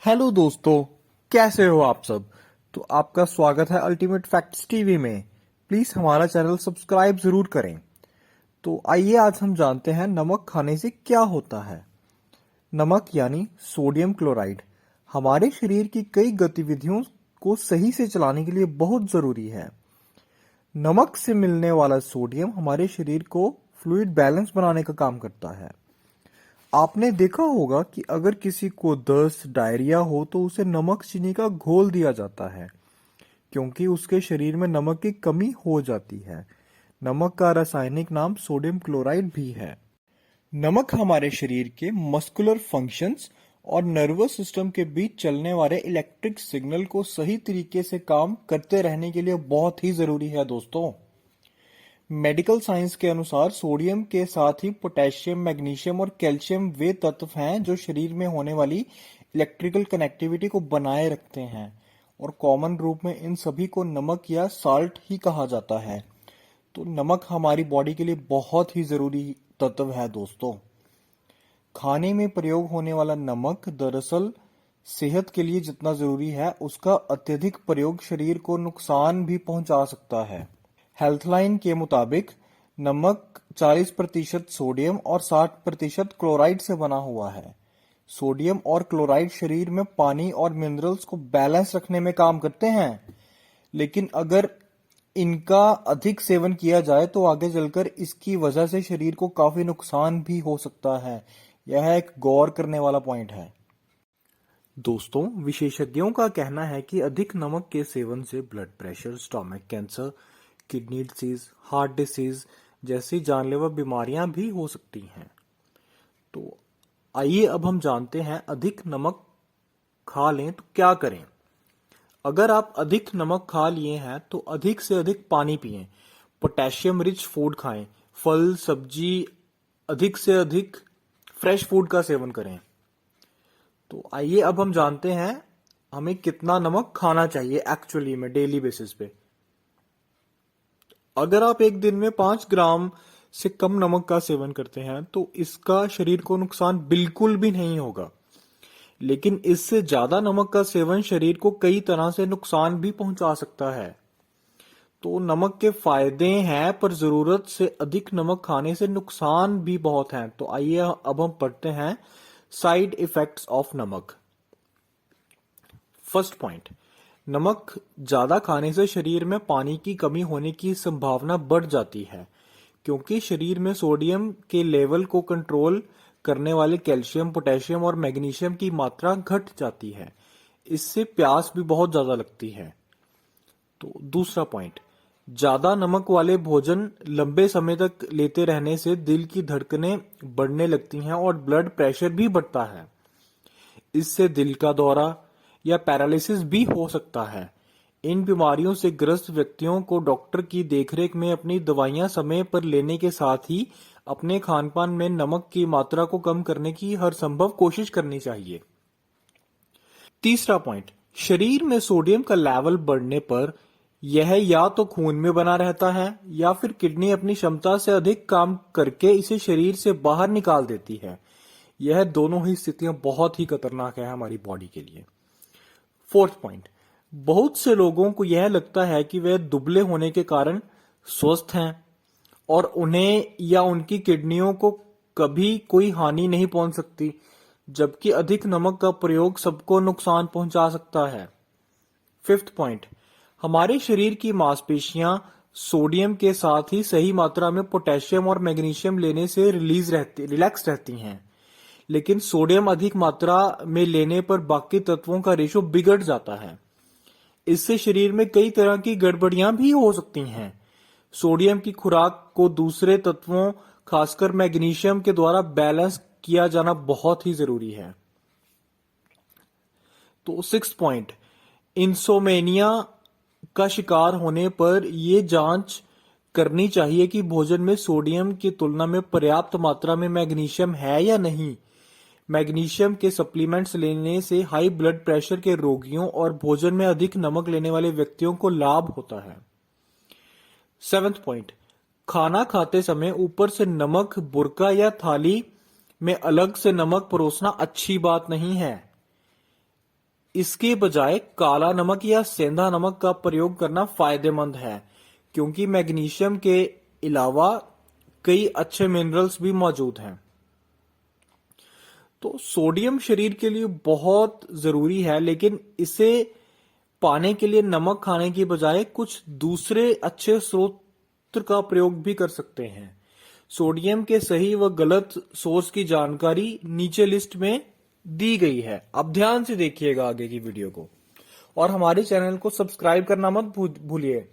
Hello दोस्तों, कैसे हो आप सब। तो आपका स्वागत है अल्टीमेट फैक्ट्स टीवी में। प्लीज हमारा चैनल सब्सक्राइब जरूर करें। तो आइए आज हम जानते हैं नमक खाने से क्या होता है। नमक यानी सोडियम क्लोराइड हमारे शरीर की कई गतिविधियों को सही से चलाने के लिए बहुत जरूरी है। नमक से मिलने वाला सोडियम हमारे शरीर को फ्लूइड बैलेंस बनाने का काम करता है। आपने देखा होगा कि अगर किसी को दस्त डायरिया हो तो उसे नमक चीनी का घोल दिया जाता है, क्योंकि उसके शरीर में नमक की कमी हो जाती है। नमक का रासायनिक नाम सोडियम क्लोराइड भी है। नमक हमारे शरीर के मस्कुलर फंक्शंस और नर्वस सिस्टम के बीच चलने वाले इलेक्ट्रिक सिग्नल को सही तरीके से काम करते रहने के लिए बहुत ही जरूरी है दोस्तों। मेडिकल साइंस के अनुसार सोडियम के साथ ही पोटेशियम, मैग्नीशियम और कैल्शियम वे तत्व हैं जो शरीर में होने वाली इलेक्ट्रिकल कनेक्टिविटी को बनाए रखते हैं, और कॉमन रूप में इन सभी को नमक या साल्ट ही कहा जाता है। तो नमक हमारी बॉडी के लिए बहुत ही जरूरी तत्व है दोस्तों। खाने में प्रयोग होने वाला नमक दरअसल सेहत के लिए जितना जरूरी है, उसका अत्यधिक प्रयोग शरीर को नुकसान भी पहुंचा सकता है। हेल्थलाइन के मुताबिक नमक 40% सोडियम और 60% क्लोराइड से बना हुआ है। सोडियम और क्लोराइड शरीर में पानी और मिनरल्स को बैलेंस रखने में काम करते हैं, लेकिन अगर इनका अधिक सेवन किया जाए तो आगे चलकर इसकी वजह से शरीर को काफी नुकसान भी हो सकता है। यह एक गौर करने वाला पॉइंट है दोस्तों। विशेषज्ञों का कहना है कि अधिक नमक के सेवन से blood pressure, stomach cancer, kidney disease, heart disease जैसी जानलेवा बीमारियां भी हो सकती हैं। तो आइए अब हम जानते हैं अधिक नमक खा लें तो क्या करें। अगर आप अधिक नमक खा लिए हैं तो अधिक से अधिक पानी पिएं, पोटेशियम रिच फूड खाएं, फल सब्जी, अधिक से अधिक फ्रेश फूड का सेवन करें। तो आइए अब हम जानते हैं हमें कितना नमक खाना चाहिए एक्चुअली में डेली बेसिस पे। अगर आप एक दिन में 5 ग्राम से कम नमक का सेवन करते हैं तो इसका शरीर को नुकसान बिल्कुल भी नहीं होगा, लेकिन इससे ज्यादा नमक का सेवन शरीर को कई तरह से नुकसान भी पहुंचा सकता है। तो नमक के फायदे हैं, पर जरूरत से अधिक नमक खाने से नुकसान भी बहुत हैं। तो आइए अब हम पढ़ते हैं साइड इफेक्ट्स ऑफ नमक। फर्स्ट पॉइंट, नमक ज्यादा खाने से शरीर में पानी की कमी होने की संभावना बढ़ जाती है, क्योंकि शरीर में सोडियम के लेवल को कंट्रोल करने वाले कैल्शियम, पोटेशियम और मैग्नीशियम की मात्रा घट जाती है। इससे प्यास भी बहुत ज्यादा लगती है। तो दूसरा पॉइंट, ज्यादा नमक वाले भोजन लंबे समय तक लेते रहने से दिल की धड़कनें बढ़ने लगती हैं और ब्लड प्रेशर भी बढ़ता है। इससे दिल का दौरा या पैरालिसिस भी हो सकता है। इन बीमारियों से ग्रस्त व्यक्तियों को डॉक्टर की देखरेख में अपनी दवाइयां समय पर लेने के साथ ही अपने खानपान में नमक की मात्रा को कम करने की हर संभव कोशिश करनी चाहिए। तीसरा पॉइंट, शरीर में सोडियम का लेवल बढ़ने पर यह या तो खून में बना रहता है या फिर किडनी अपनी क्षमता से अधिक काम करके इसे शरीर से बाहर निकाल देती है। यह दोनों ही स्थितियां बहुत ही खतरनाक है हमारी बॉडी के लिए। फोर्थ पॉइंट, बहुत से लोगों को यह लगता है कि वे दुबले होने के कारण स्वस्थ हैं और उन्हें या उनकी किडनियों को कभी कोई हानि नहीं पहुंच सकती, जबकि अधिक नमक का प्रयोग सबको नुकसान पहुंचा सकता है। फिफ्थ पॉइंट, हमारे शरीर की मांसपेशियां सोडियम के साथ ही सही मात्रा में पोटेशियम और मैग्नीशियम लेने से रिलैक्स रहती हैं, लेकिन सोडियम अधिक मात्रा में लेने पर बाकी तत्वों का रेशो बिगड़ जाता है। इससे शरीर में कई तरह की गड़बड़ियां भी हो सकती हैं। सोडियम की खुराक को दूसरे तत्वों, खासकर मैग्नीशियम के द्वारा बैलेंस किया जाना बहुत ही जरूरी है। तो सिक्स्थ पॉइंट, इंसोमेनिया का शिकार होने पर यह जांच करनी चाहिए कि भोजन में सोडियम की तुलना में पर्याप्त मात्रा में मैग्नीशियम है या नहीं। मैग्नीशियम के सप्लीमेंट्स लेने से हाई ब्लड प्रेशर के रोगियों और भोजन में अधिक नमक लेने वाले व्यक्तियों को लाभ होता है। सेवेंथ पॉइंट, खाना खाते समय ऊपर से नमक बुरका या थाली में अलग से नमक परोसना अच्छी बात नहीं है। इसके बजाय काला नमक या सेंधा नमक का प्रयोग करना फायदेमंद है, क्योंकि मैग्नीशियम के अलावा कई अच्छे मिनरल्स भी मौजूद हैं। तो सोडियम शरीर के लिए बहुत जरूरी है, लेकिन इसे पाने के लिए नमक खाने की बजाय कुछ दूसरे अच्छे स्रोत का प्रयोग भी कर सकते हैं। सोडियम के सही व गलत सोर्स की जानकारी नीचे लिस्ट में दी गई है। अब ध्यान से देखिएगा आगे की वीडियो को, और हमारे चैनल को सब्सक्राइब करना मत भूलिए।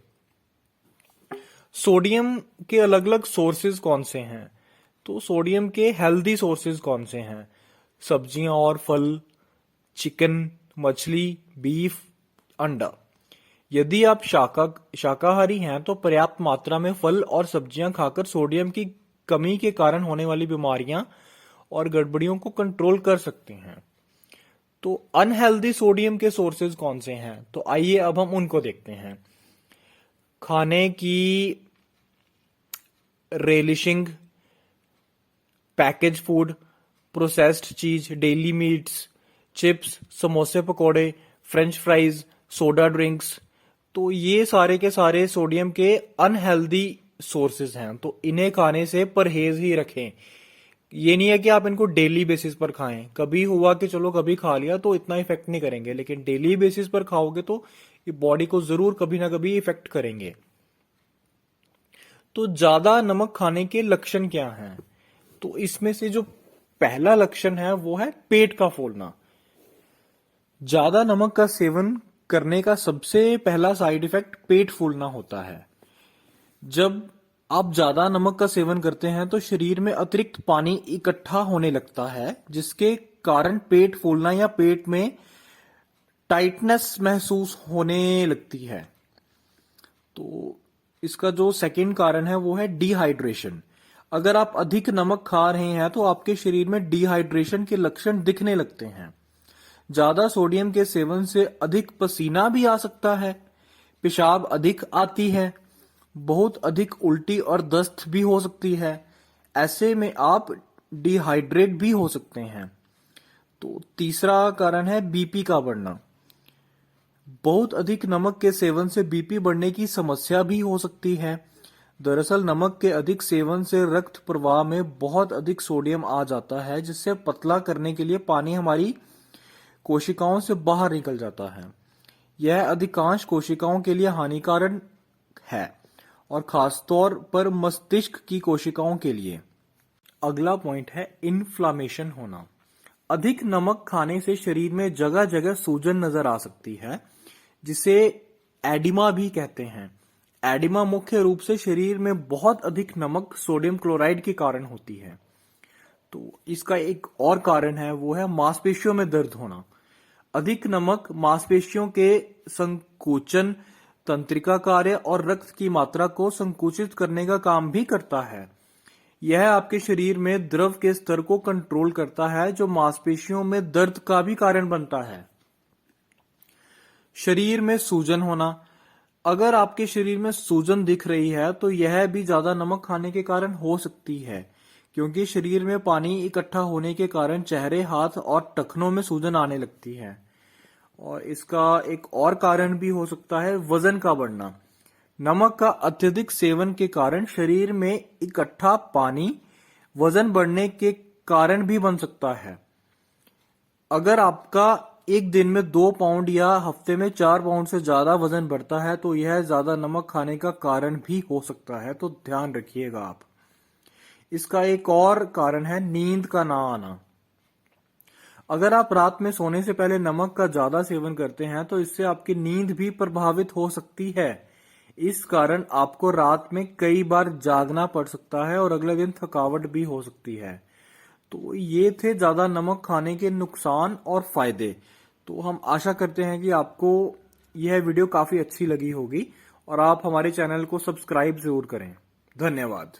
सोडियम के अलग अलग सोर्सेज कौन से हैं? तो सोडियम के हेल्दी सोर्सेज कौन से हैं? सब्जियां और फल, चिकन, मछली, बीफ, अंडा। यदि आप शाकाहारी हैं तो पर्याप्त मात्रा में फल और सब्जियां खाकर सोडियम की कमी के कारण होने वाली बीमारियां और गड़बड़ियों को कंट्रोल कर सकते हैं। तो अनहेल्दी सोडियम के सोर्सेज कौन से हैं? तो आइए अब हम उनको देखते हैं। खाने की रेलिशिंग, पैकेज फूड, प्रोसेस्ड चीज, डेली मीट्स, चिप्स, समोसे, पकोड़े, फ्रेंच फ्राइज, सोडा ड्रिंक्स। तो ये सारे के सारे सोडियम के अनहेल्दी सोर्सेज हैं, तो इन्हें खाने से परहेज ही रखें। ये नहीं है कि आप इनको डेली बेसिस पर खाएं। कभी हुआ कि चलो कभी खा लिया तो इतना इफेक्ट नहीं करेंगे, लेकिन डेली बेसिस पर खाओगे तो ये बॉडी को जरूर कभी ना कभी इफेक्ट करेंगे। तो ज्यादा नमक खाने के लक्षण क्या हैं? तो इसमें से जो पहला लक्षण है वो है पेट का फूलना। ज्यादा नमक का सेवन करने का सबसे पहला साइड इफेक्ट पेट फूलना होता है। जब आप ज्यादा नमक का सेवन करते हैं तो शरीर में अतिरिक्त पानी इकट्ठा होने लगता है, जिसके कारण पेट फूलना या पेट में टाइटनेस महसूस होने लगती है। तो इसका जो सेकंड कारण है वो है डिहाइड्रेशन। अगर आप अधिक नमक खा रहे हैं तो आपके शरीर में डिहाइड्रेशन के लक्षण दिखने लगते हैं। ज्यादा सोडियम के सेवन से अधिक पसीना भी आ सकता है, पेशाब अधिक आती है, बहुत अधिक उल्टी और दस्त भी हो सकती है। ऐसे में आप डिहाइड्रेट भी हो सकते हैं। तो तीसरा कारण है बीपी का बढ़ना। बहुत अधिक नमक के सेवन से बीपी बढ़ने की समस्या भी हो सकती है। दरअसल नमक के अधिक सेवन से रक्त प्रवाह में बहुत अधिक सोडियम आ जाता है, जिससे पतला करने के लिए पानी हमारी कोशिकाओं से बाहर निकल जाता है। यह अधिकांश कोशिकाओं के लिए हानिकारक है, और खासतौर पर मस्तिष्क की कोशिकाओं के लिए। अगला पॉइंट है इन्फ्लामेशन होना। अधिक नमक खाने से शरीर में जगह जगह सूजन नजर आ सकती है, जिसे एडिमा भी कहते हैं। एडिमा मुख्य रूप से शरीर में बहुत अधिक नमक सोडियम क्लोराइड के कारण होती है। तो इसका एक और कारण है वो है मांसपेशियों में दर्द होना। अधिक नमक मांसपेशियों के संकुचन, तंत्रिका कार्य और रक्त की मात्रा को संकुचित करने का काम भी करता है। यह आपके शरीर में द्रव के स्तर को कंट्रोल करता है, जो मांसपेशियों में दर्द का भी कारण बनता है। शरीर में सूजन होना। अगर आपके शरीर में सूजन दिख रही है तो यह भी ज्यादा नमक खाने के कारण हो सकती है, क्योंकि शरीर में पानी इकट्ठा होने के कारण चेहरे, हाथ और टखनों में सूजन आने लगती है। और इसका एक और कारण भी हो सकता है वजन का बढ़ना। नमक का अत्यधिक सेवन के कारण शरीर में इकट्ठा पानी वजन बढ़ने के कारण भी बन सकता है। अगर आपका एक दिन में 2 पाउंड या हफ्ते में 4 पाउंड से ज्यादा वजन बढ़ता है तो यह ज्यादा नमक खाने का कारण भी हो सकता है, तो ध्यान रखिएगा आप। इसका एक और कारण है नींद का ना आना। अगर आप रात में सोने से पहले नमक का ज्यादा सेवन करते हैं तो इससे आपकी नींद भी प्रभावित हो सकती है। इस कारण आपको रात में कई बार जागना पड़ सकता है और अगले दिन थकावट भी हो सकती है। तो ये थे ज्यादा नमक खाने के नुकसान और फायदे। तो हम आशा करते हैं कि आपको यह वीडियो काफी अच्छी लगी होगी और आप हमारे चैनल को सब्सक्राइब जरूर करें। धन्यवाद।